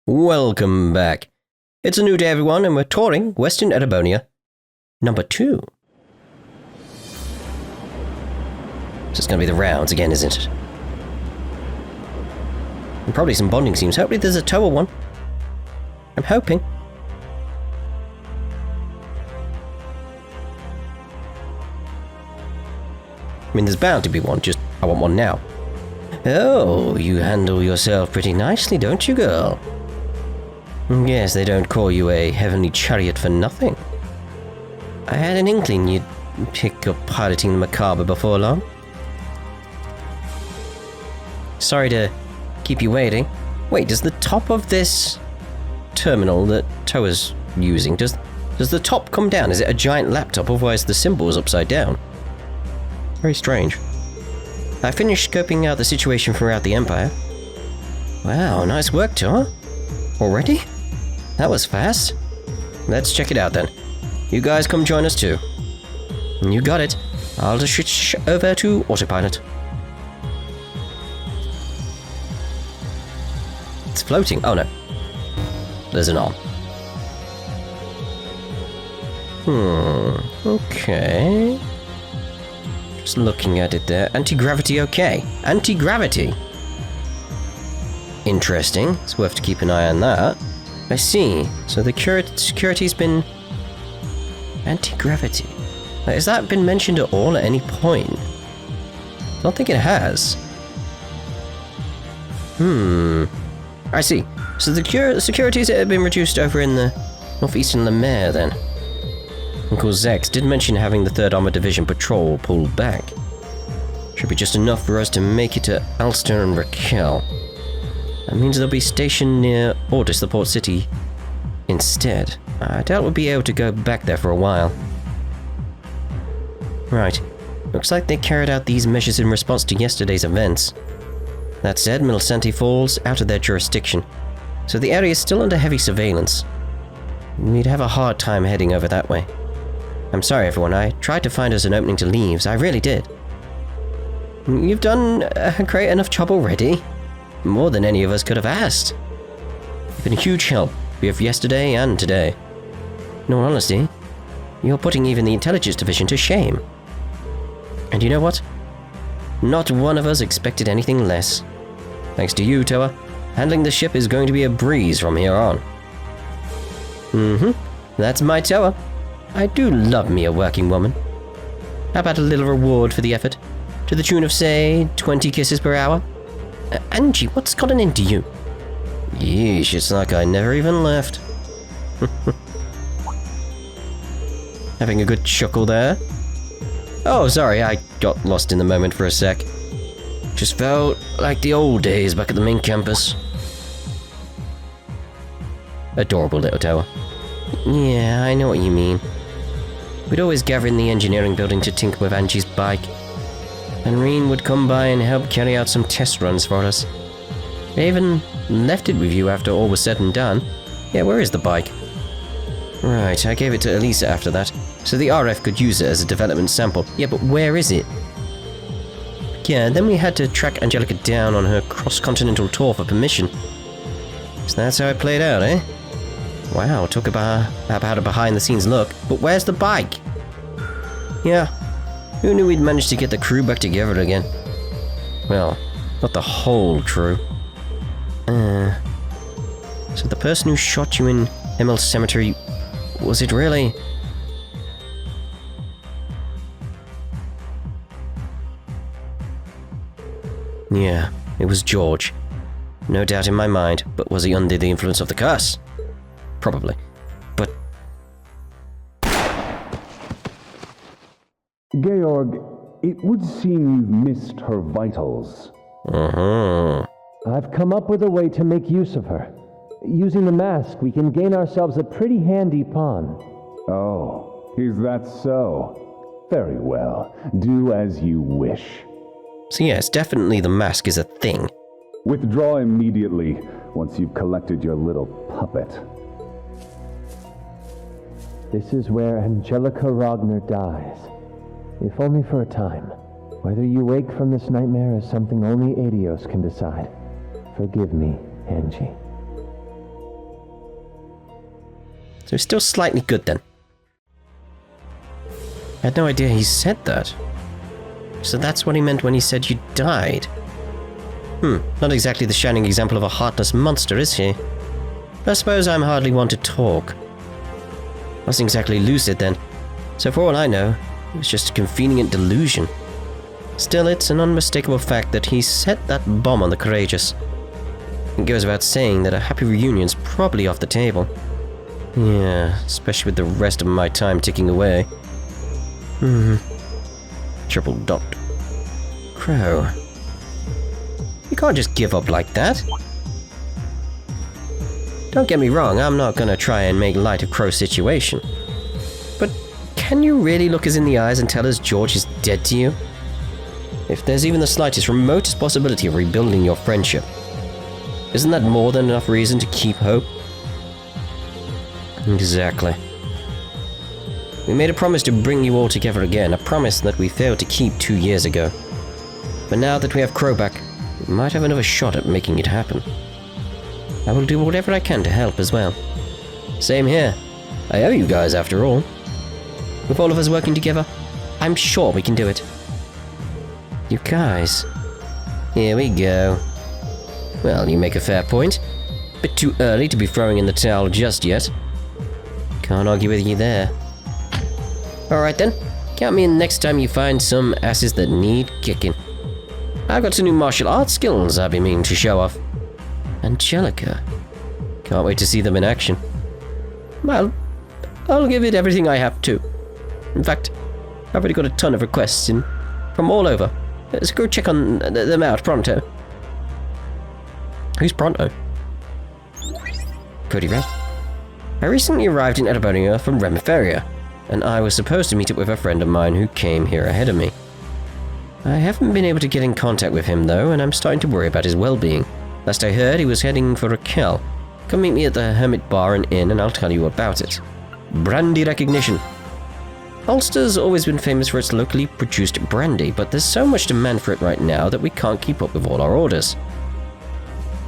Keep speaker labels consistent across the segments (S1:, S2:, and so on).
S1: Welcome back. It's a new day, everyone, and we're touring Western Erebonia number 2. So it's going to be the rounds again, isn't it? And probably some bonding scenes. Hopefully there's a Toa one. I'm hoping. I mean, there's bound to be one, just I want one now. Oh, you handle yourself pretty nicely, don't you, girl? Yes, they don't call you a heavenly chariot for nothing. I had an inkling you'd pick up piloting the Macabre before long. Sorry to keep you waiting. Wait, does the top of this terminal that Toa's using, does the top come down? Is it a giant laptop, otherwise the symbol is upside down? Very strange. I finished scoping out the situation throughout the Empire. Wow, nice work, Toa. Already? That was fast. Let's check it out then. You guys come join us too. You got it. I'll just switch over to autopilot. It's floating. Oh no. There's an arm. Okay. Just looking at it there. Anti-gravity, okay. Anti-gravity. Interesting. It's worth to keep an eye on that. I see. So the security's been... Anti-gravity. Has that been mentioned at all at any point? I don't think it has. I see. So the securities have been reduced over in the northeastern Lemaire then. Uncle Zex did mention having the 3rd Armored Division patrol pulled back. Should be just enough for us to make it to Ulster and Raquel. That means they'll be stationed near Ordis, the port city, instead. I doubt we'll be able to go back there for a while. Right. Looks like they carried out these measures in response to yesterday's events. That said, Milsanti falls out of their jurisdiction, so the area is still under heavy surveillance. We'd have a hard time heading over that way. I'm sorry, everyone. I tried to find us an opening to leave. I really did. You've done a great enough job already. More than any of us could have asked. You've been a huge help, both yesterday and today. In all honesty, you're putting even the Intelligence Division to shame. And you know what? Not one of us expected anything less. Thanks to you, Toa, handling the ship is going to be a breeze from here on. That's my Toa. I do love me a working woman. How about a little reward for the effort? To the tune of, say, 20 kisses per hour? Angie, what's gotten into you? Yeesh, it's like I never even left. Having a good chuckle there. Oh, sorry, I got lost in the moment for a sec. Just felt like the old days back at the main campus. Adorable little Toa. Yeah, I know what you mean. We'd always gather in the engineering building to tinker with Angie's bike. And Reen would come by and help carry out some test runs for us. They even left it with you after all was said and done. Yeah, where is the bike? Right, I gave it to Elisa after that, so the RF could use it as a development sample. Yeah, but where is it? Yeah, then we had to track Angelica down on her cross-continental tour for permission. So that's how it played out, eh? Wow, talk about a behind-the-scenes look. But where's the bike? Yeah. Who knew we'd managed to get the crew back together again? Well, not the whole crew. So the person who shot you in Emil Cemetery, was it really? Yeah, it was George. No doubt in my mind, but was he under the influence of the curse? Probably. But...
S2: Georg, it would seem you've missed her vitals.
S3: I've come up with a way to make use of her. Using the mask, we can gain ourselves a pretty handy pawn.
S2: Oh, is that so? Very well. Do as you wish.
S1: So yes, definitely the mask is a thing.
S2: Withdraw immediately once you've collected your little puppet.
S3: This is where Angelica Rogner dies. If only for a time. Whether you wake from this nightmare is something only Adios can decide. Forgive me, Angie.
S1: So it's still slightly good then. I had no idea he said that. So that's what he meant when he said you died. Not exactly the shining example of a heartless monster, is he? I suppose I'm hardly one to talk. I wasn't exactly lucid then, so for all I know, it was just a convenient delusion. Still, it's an unmistakable fact that he set that bomb on the Courageous. It goes without saying that a happy reunion's probably off the table. Yeah, especially with the rest of my time ticking away. Triple dot. Crow. You can't just give up like that. Don't get me wrong, I'm not gonna try and make light of Crow's situation. But can you really look us in the eyes and tell us George is dead to you? If there's even the slightest remotest possibility of rebuilding your friendship, isn't that more than enough reason to keep hope? Exactly. We made a promise to bring you all together again, a promise that we failed to keep 2 years ago. But now that we have Crow back, we might have another shot at making it happen. I will do whatever I can to help as well. Same here. I owe you guys after all. With all of us working together, I'm sure we can do it. You guys. Here we go. Well, you make a fair point. Bit too early to be throwing in the towel just yet. Can't argue with you there. Alright then, count me in next time you find some asses that need kicking. I've got some new martial arts skills I've been meaning to show off. Angelica. Can't wait to see them in action. Well, I'll give it everything I have too. In fact, I've already got a ton of requests in from all over. So go check on them out pronto. Who's pronto? Pretty Red. I recently arrived in Eterbonia from Remeferia, and I was supposed to meet up with a friend of mine who came here ahead of me. I haven't been able to get in contact with him though, and I'm starting to worry about his well-being. Last I heard, he was heading for Raquel. Come meet me at the Hermit Bar and Inn, and I'll tell you about it. Brandy recognition. Ulster's always been famous for its locally produced brandy, but there's so much demand for it right now that we can't keep up with all our orders.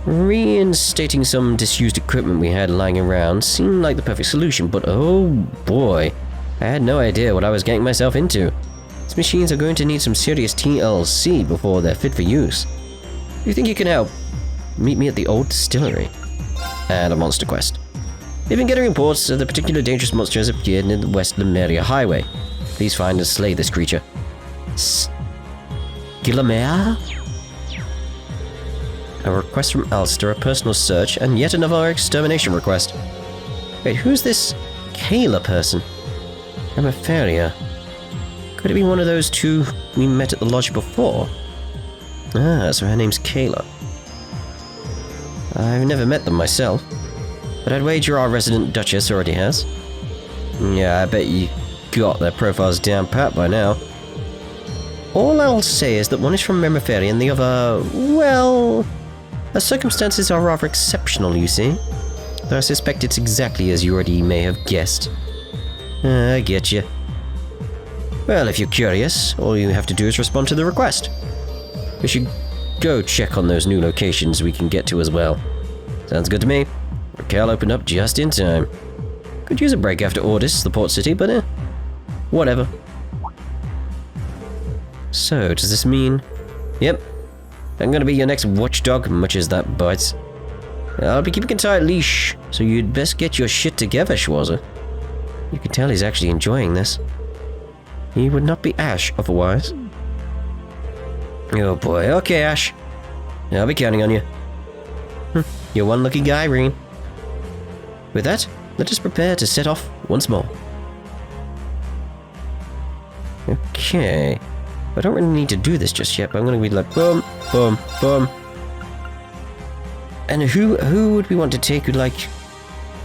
S1: Reinstating some disused equipment we had lying around seemed like the perfect solution, but oh boy, I had no idea what I was getting myself into. These machines are going to need some serious TLC before they're fit for use. You think you can help? Meet me at the old distillery. And a monster quest. We've been getting reports that a particular dangerous monster has appeared near the West Lemuria Highway. Please find and slay this creature. Skillamere? A request from Ulster, a personal search, and yet another extermination request. Wait, who's this Kayla person? Remeferia. Could it be one of those two we met at the lodge before? Ah, so her name's Kayla. I've never met them myself, but I'd wager our resident Duchess already has. Yeah, I bet you got their profiles down pat by now. All I'll say is that one is from Remeferia and the other, well, the circumstances are rather exceptional, you see. Though I suspect it's exactly as you already may have guessed. I get you. Well, if you're curious, all you have to do is respond to the request. We should go check on those new locations we can get to as well. Sounds good to me. Raquel opened up just in time. Could use a break after Ordis, the port city, but whatever. So, does this mean... Yep. I'm gonna be your next watchdog, much as that bites. I'll be keeping a tight leash, so you'd best get your shit together, Schwarzer. You can tell he's actually enjoying this. He would not be Ash otherwise. Oh boy, okay Ash. I'll be counting on you. You're one lucky guy, Reen. With that, let us prepare to set off once more. Okay. I don't really need to do this just yet, but I'm gonna be like boom, boom, boom. And who would we want to take? Like,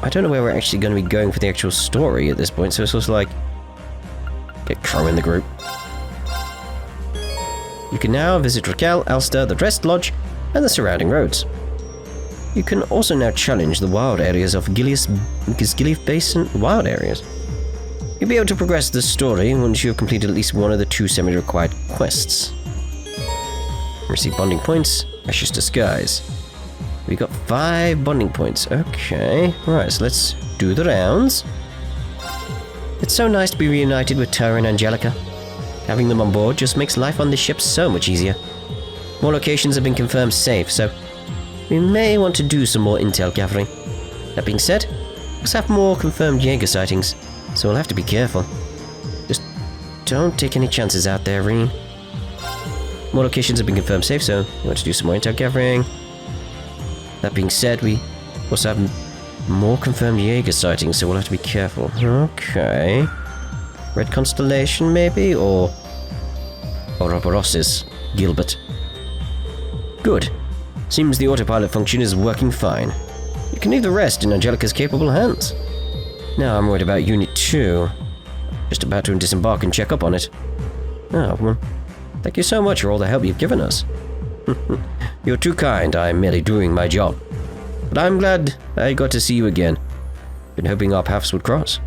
S1: I don't know where we're actually going to be going for the actual story at this point, so it's also like, get Crow in the group. You can now visit Raquel, Ulster, the Dressed Lodge, and the surrounding roads. You can also now challenge the wild areas of Gisgiliath Basin wild areas. You'll be able to progress the story once you have completed at least one of the 2 semi-required quests. Receive bonding points, Ash's Disguise. We got 5 bonding points. Okay. Right, so let's do the rounds. It's so nice to be reunited with Tara and Angelica. Having them on board just makes life on this ship so much easier. More locations have been confirmed safe, so we may want to do some more intel gathering. That being said, let's have more confirmed Jaeger sightings, so we'll have to be careful. Just don't take any chances out there, Reen. More locations have been confirmed safe, so we want to do some more intel gathering. That being said, we also have more confirmed Jaeger sightings, so we'll have to be careful. Okay. Red Constellation, maybe? Or Ouroboros, Gilbert. Good. Seems the autopilot function is working fine. You can leave the rest in Angelica's capable hands. Now I'm worried about Unit 2. Just about to disembark and check up on it. Oh, well, thank you so much for all the help you've given us. You're too kind, I'm merely doing my job. But I'm glad I got to see you again. Been hoping our paths would cross.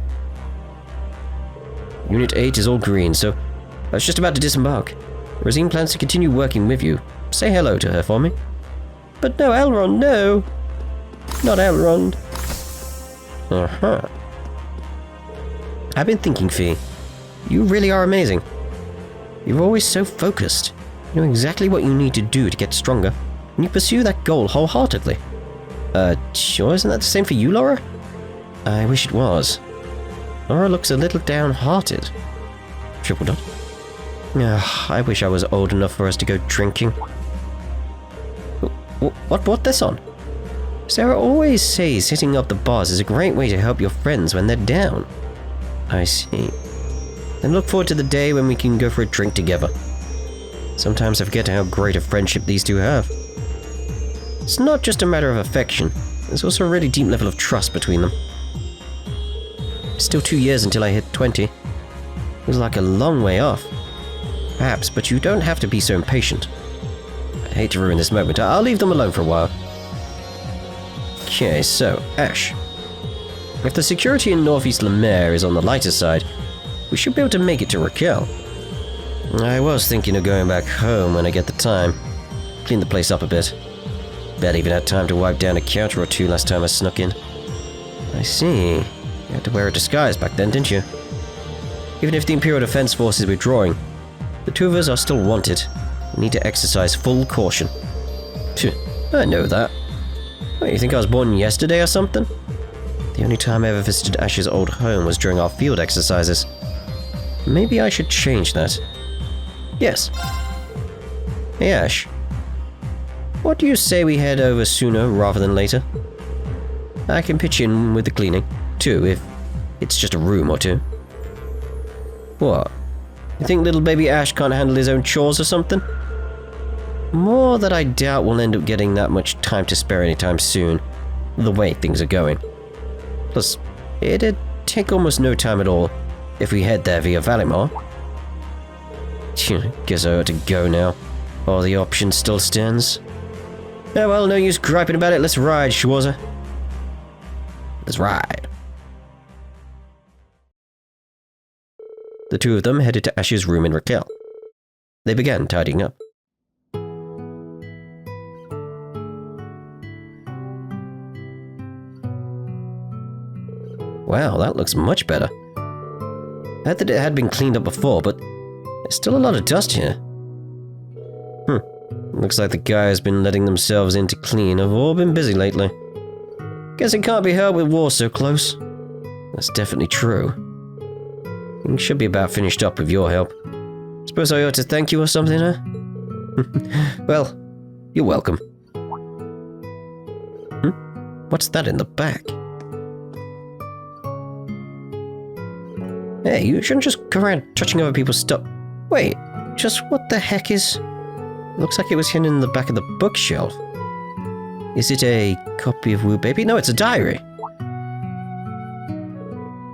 S1: Unit 8 is all green, so I was just about to disembark. Rosine plans to continue working with you. Say hello to her for me. But no, Elrond, no! Not Elrond. Uh-huh. I've been thinking, Fee. You really are amazing. You're always so focused. You know exactly what you need to do to get stronger, and you pursue that goal wholeheartedly. Sure isn't that the same for you, Laura? I wish it was. Laura looks a little downhearted. Triple dot. I wish I was old enough for us to go drinking. What brought this on? Sarah always says hitting up the bars is a great way to help your friends when they're down. I see. Then look forward to the day when we can go for a drink together. Sometimes I forget how great a friendship these two have. It's not just a matter of affection, there's also a really deep level of trust between them. Still 2 years until I hit 20. Feels like a long way off. Perhaps, but you don't have to be so impatient. I hate to ruin this moment. I'll leave them alone for a while. Okay, so, Ash. If the security in Northeast Lemaire is on the lighter side, we should be able to make it to Raquel. I was thinking of going back home when I get the time. Clean the place up a bit. Bet even had time to wipe down a counter or two last time I snuck in. I see. You had to wear a disguise back then, didn't you? Even if the Imperial Defense Force is withdrawing, the two of us are still wanted. We need to exercise full caution. Phew, I know that. What, you think I was born yesterday or something? The only time I ever visited Ash's old home was during our field exercises. Maybe I should change that. Yes. Hey Ash. What do you say we head over sooner rather than later? I can pitch in with the cleaning, too, if it's just a room or two. What? You think little baby Ash can't handle his own chores or something? More that I doubt we'll end up getting that much time to spare anytime soon, the way things are going. Plus, it'd take almost no time at all if we head there via Valimar. Guess I ought to go now. All the option still stands. Oh well, no use griping about it. Let's ride, Schwarzer. Let's ride. The two of them headed to Ash's room in Raquel. They began tidying up. Wow, that looks much better. I heard that it had been cleaned up before, but there's still a lot of dust here. Looks like the guys been letting themselves in to clean have all been busy lately. Guess it can't be helped with war so close. That's definitely true. Things should be about finished up with your help. Suppose I ought to thank you or something, huh? Well, you're welcome. What's that in the back? Hey, you shouldn't just go around touching other people's stuff. Wait, just what the heck is... Looks like it was hidden in the back of the bookshelf. Is it a copy of Woo Baby? No, it's a diary.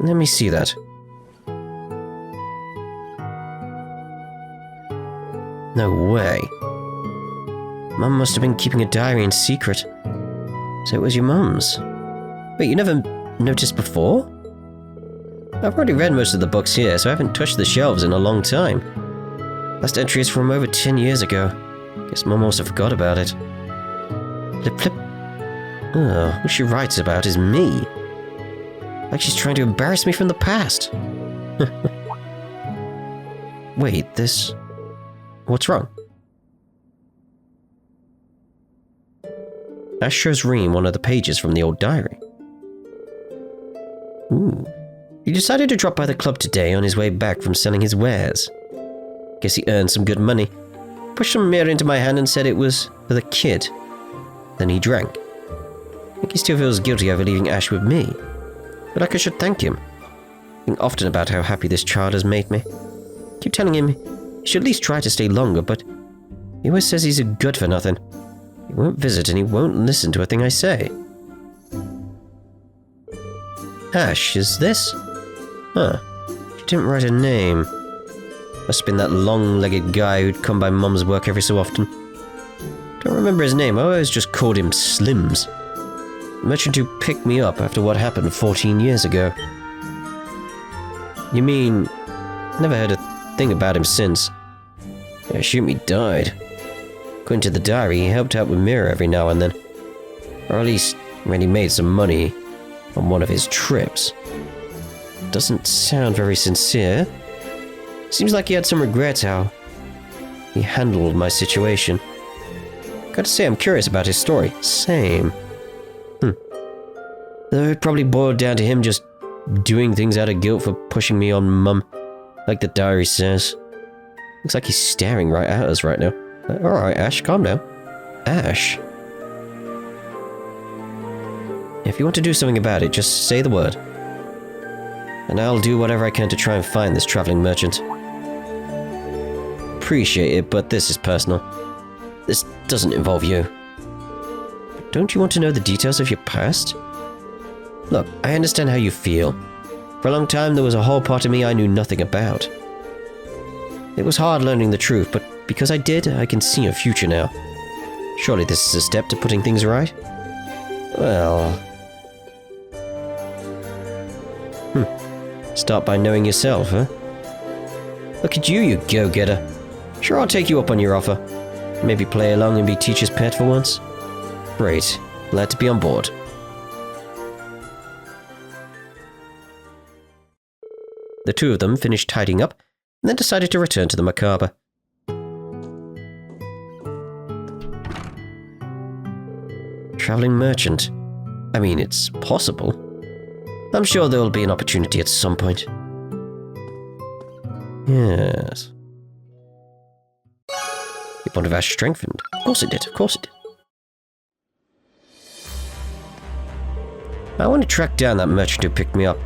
S1: Let me see that. No way. Mum must have been keeping a diary in secret. So it was your mum's. Wait, you never noticed before? I've already read most of the books here, so I haven't touched the shelves in a long time. Last entry is from over 10 years ago. Guess Mum also forgot about it. Flip, flip. Who she writes about is me. Like she's trying to embarrass me from the past. Wait, this... What's wrong? Ash shows Reem one of the pages from the old diary. Ooh. He decided to drop by the club today on his way back from selling his wares. Guess he earned some good money. Pushed some mirror into my hand and said it was for the kid. Then he drank. I think he still feels guilty over leaving Ash with me. But like I should thank him. I think often about how happy this child has made me. Keep telling him he should at least try to stay longer, but he always says he's a good for nothing. He won't visit and he won't listen to a thing I say. Ash, is this? Huh. She didn't write a name. Must have been that long-legged guy who'd come by Mum's work every so often. Don't remember his name, I always just called him Slims. The merchant who picked me up after what happened 14 years ago. You mean... Never heard a thing about him since. I assume he died. According to the diary, he helped out with Mira every now and then. Or at least, when he made some money on one of his trips. Doesn't sound very sincere. Seems like he had some regrets how he handled my situation. Gotta say, I'm curious about his story. Same. Though it probably boiled down to him just doing things out of guilt for pushing me on Mum, like the diary says. Looks like he's staring right at us right now. Alright, Ash, calm down. Ash? If you want to do something about it, just say the word. And I'll do whatever I can to try and find this traveling merchant. Appreciate it, but this is personal. This doesn't involve you. But don't you want to know the details of your past? Look, I understand how you feel. For a long time, there was a whole part of me I knew nothing about. It was hard learning the truth, but because I did, I can see a future now. Surely this is a step to putting things right? Well... Start by knowing yourself, huh? Look at you, you go-getter. Sure, I'll take you up on your offer. Maybe play along and be teacher's pet for once? Great. Glad to be on board. The two of them finished tidying up, and then decided to return to the macabre. Traveling merchant. I mean, it's possible. I'm sure there will be an opportunity at some point. Yes. The bond of Ash strengthened. Of course it did, of course it did. I want to track down that merchant who picked me up.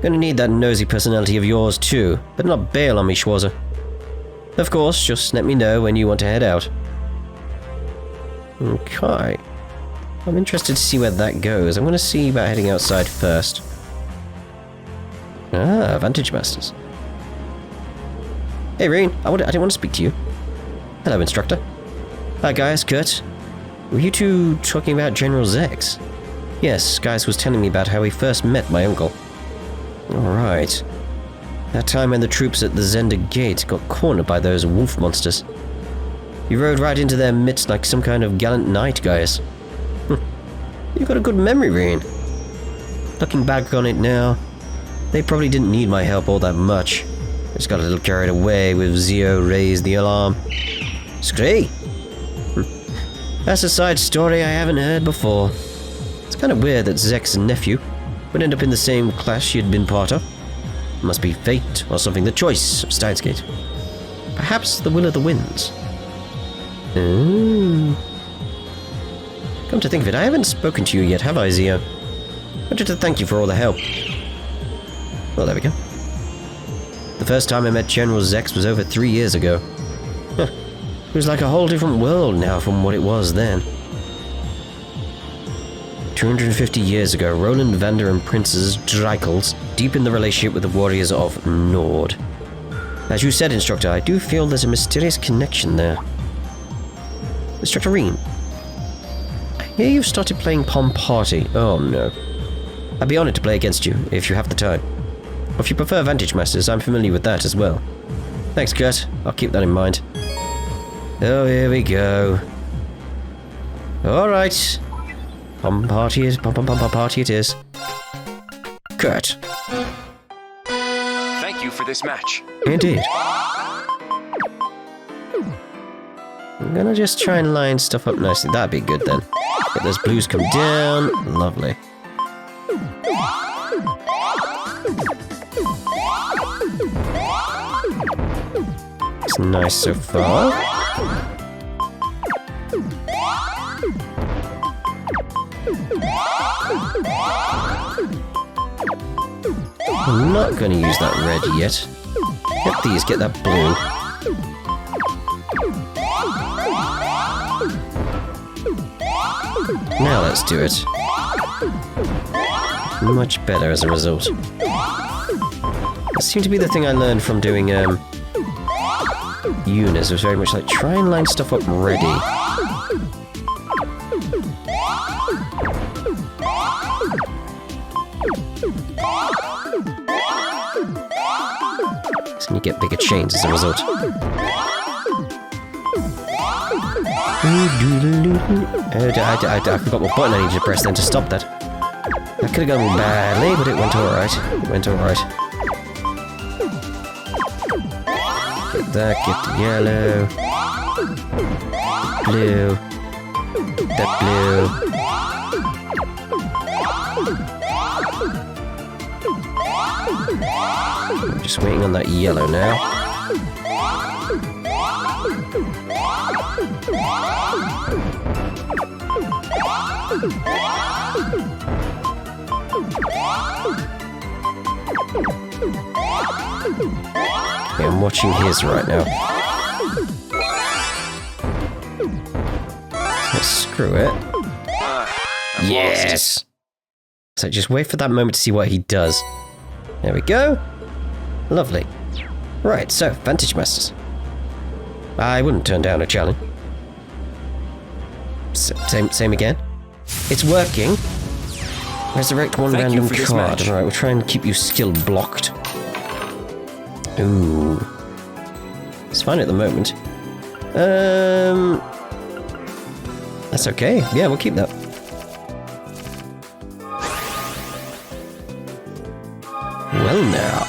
S1: Gonna need that nosy personality of yours too, but not bail on me, Schwarzer. Of course, just let me know when you want to head out. Okay. I'm interested to see where that goes. I'm gonna see about heading outside first. Ah, Vantage Masters. Hey, Rean, I didn't want to speak to you. Hello, Instructor. Hi, guys, Kurt. Were you two talking about General Zex? Yes, Guys was telling me about how he first met my uncle. Alright. That time when the troops at the Zenda Gate got cornered by those wolf monsters. You rode right into their midst like some kind of gallant knight, Guys. You've got a good memory, Rean. Looking back on it now, they probably didn't need my help all that much. I just got a little carried away with Zio raised the alarm. Scree! That's a side story I haven't heard before. It's kind of weird that Zek's nephew would end up in the same class she had been part of. Must be fate or something, the choice of Steins Gate. Perhaps the will of the winds. Come to think of it, I haven't spoken to you yet, have I, Zio? I wanted to thank you for all the help. Well, there we go. The first time I met General Zex was over 3 years ago. It was like a whole different world now from what it was then. 250 years ago, Roland Vander and Princess Dreikels deepened the relationship with the warriors of Nord. As you said, Instructor, I do feel there's a mysterious connection there. Instructor Rean, I hear you've started playing Pom Party. Oh no. I'd be honored to play against you, if you have the time. Or if you prefer Vantage Masters, I'm familiar with that as well. Thanks, Kurt. I'll keep that in mind. Oh, here we go. Alright. Pom party is. Pom party it is. Kurt.
S4: Thank you for this match.
S1: Indeed. I'm gonna just try and line stuff up nicely. That'd be good then. Get those blues come down. Lovely. It's nice so far. I'm not going to use that red yet. Get these, get that blue. Now let's do it. Much better as a result. That seemed to be the thing I learned from doing Eunice. It was very much like, try and line stuff up ready. So you get bigger chains as a result. I forgot what button I needed to press then to stop that. That could have gone badly, but it went alright. It went alright. Get that, get the yellow. Blue. That blue. I'm just waiting on that yellow now. Okay, I'm watching his right now. Let's screw it. Yes! So just wait for that moment to see what he does. There we go. Lovely. Right, so, Vantage Masters. I wouldn't turn down a challenge. Same again. It's working. Resurrect one random card. Alright, we'll try and keep you skill blocked. Ooh. It's fine at the moment. That's okay. Yeah, we'll keep that. Well now.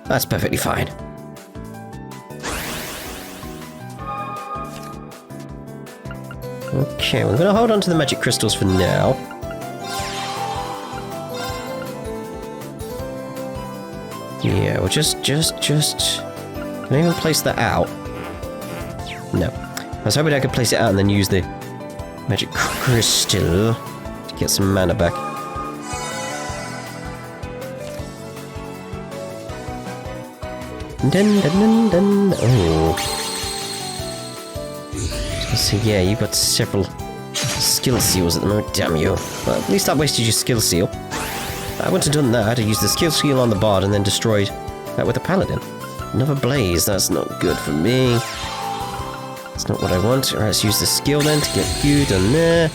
S1: That's perfectly fine. Okay, we're going to hold on to the magic crystals for now. Yeah, we'll just... Can I even place that out? No. I was hoping I could place it out and then use the magic crystal to get some mana back. Dun dun dun dun. Oh. So yeah, you've got several skill seals at the moment. Damn you. Well, at least I wasted your skill seal. I wouldn't have done that. I'd have used the skill seal on the bard and then destroyed that with a paladin. Another blaze. That's not good for me. That's not what I want. Alright, let's use the skill then to get you done there.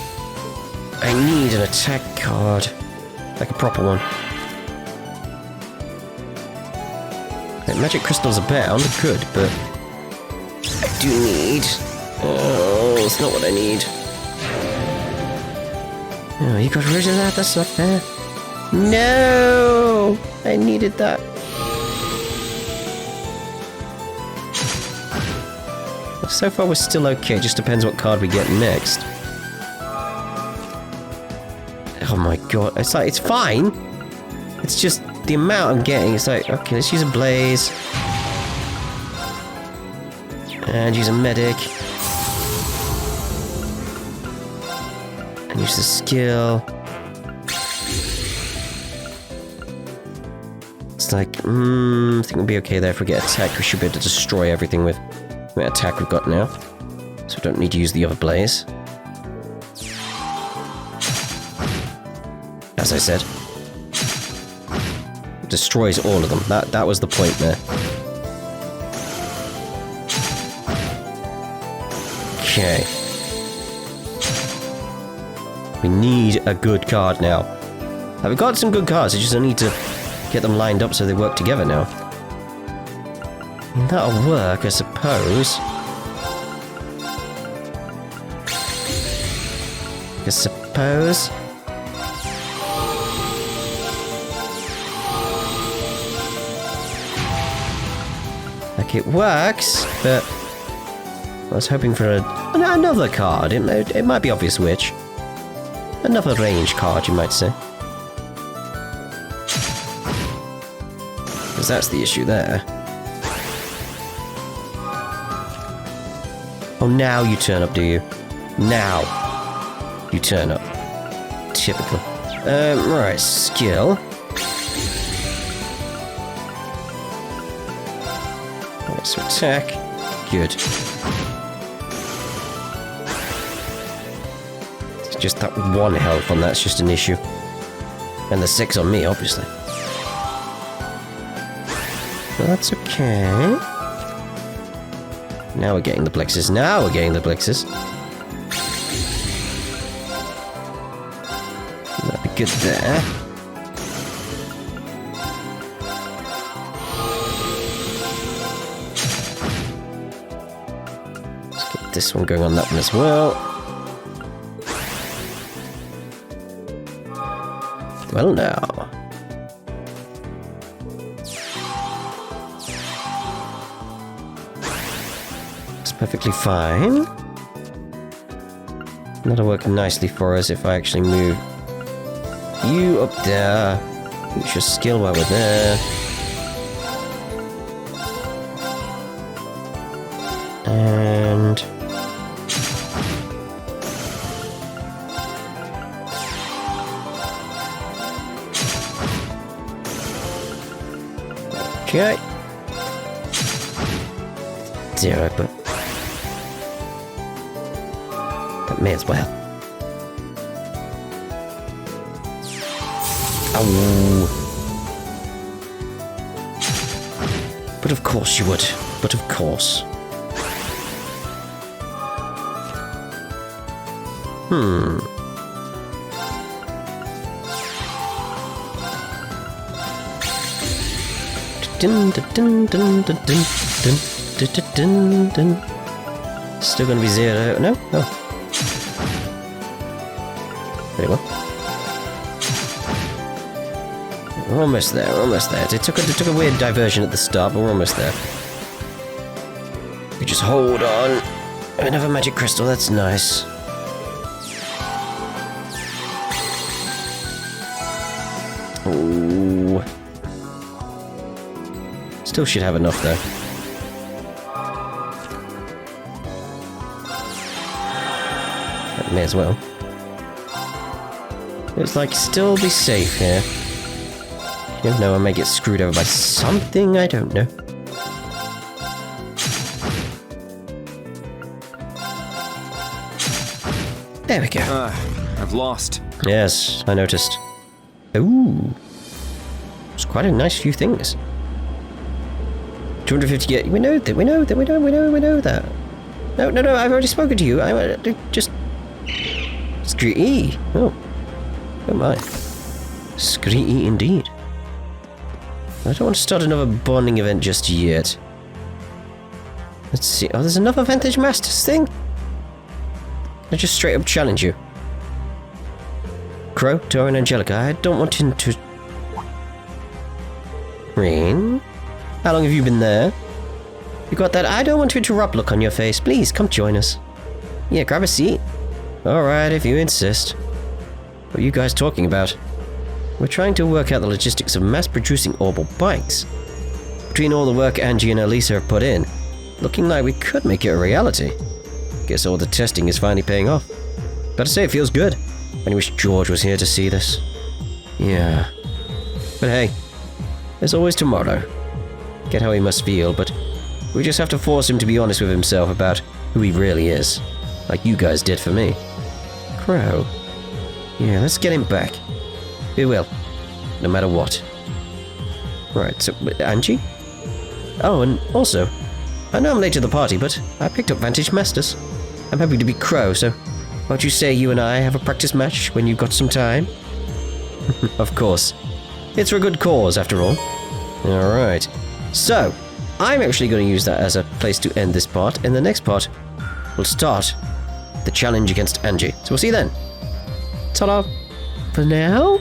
S1: I need an attack card. Like a proper one. Magic crystals abound, good, but I do need... Oh, it's not what I need. Oh, you got rid of that? That's not fair. No! I needed that. So far we're still okay, it just depends what card we get next. Oh my god, it's like, it's fine. It's just... the amount I'm getting, it's like, okay, let's use a blaze. And use a medic. And use the skill. It's like, I think we'll be okay there. If we get attacked, we should be able to destroy everything with the attack we've got now. So we don't need to use the other blaze. As I said. Destroys all of them. That was the point there. Okay. We need a good card now. Now we've got some good cards, I just need to get them lined up so they work together now. That'll work, I suppose. I suppose. Like it works, but I was hoping for another card. It might be obvious which. Another range card, you might say. Because that's the issue there. Oh, now you turn up, do you? Now you turn up. Typical. Right, skill. Right, so attack. Good. It's just that 1 health on that's just an issue. And the 6 on me, obviously. But that's okay. Now we're getting the plexus. Now we're getting the plexus. That'd be good there. Let's get this one going on that one as well. Well, now. Perfectly fine. That'll work nicely for us if I actually move you up there. Use your skill while we're there. And... okay. 0, but... may as well. Oh. But of course you would. But of course. Dun, dun, dun, dun, dun, dun, dun, dun, dun, dun. Still gonna be 0. No? Oh. Very well. We're almost there, we're almost there. It took a weird diversion at the start, but we're almost there. We just hold on. Another magic crystal, that's nice. Ooh. Still should have enough though. May as well. It's like, still be safe here. You never know, I may get screwed over by something, I don't know. There we go.
S4: I've lost.
S1: Yes, I noticed. Ooh. It's quite a nice few things. 250 get. We know that, we know that. No, I've already spoken to you. I just... Scree. Oh my. Scree indeed. I don't want to start another bonding event just yet. Let's see. Oh, there's another Vantage Masters thing? I just straight up challenge you. Crow, Tor, and Angelica, I don't want to... Rain? How long have you been there? You got that I don't want to interrupt look on your face. Please, come join us. Yeah, grab a seat. Alright, if you insist. What are you guys talking about? We're trying to work out the logistics of mass-producing orbital bikes. Between all the work Angie and Elisa have put in, looking like we could make it a reality. Guess all the testing is finally paying off. Better say it feels good. I wish George was here to see this. Yeah. But hey, there's always tomorrow. Get how he must feel, but we just have to force him to be honest with himself about who he really is. Like you guys did for me. Crow. Yeah, let's get him back. We will. No matter what. Right, so, Angie? Oh, and also, I know I'm late to the party, but I picked up Vantage Masters. I'm happy to be Crow, so won't you say you and I have a practice match when you've got some time? Of course. It's for a good cause, after all. Alright. So, I'm actually going to use that as a place to end this part. In the next part, we'll start the challenge against Angie. So we'll see you then. Ta-da! For now...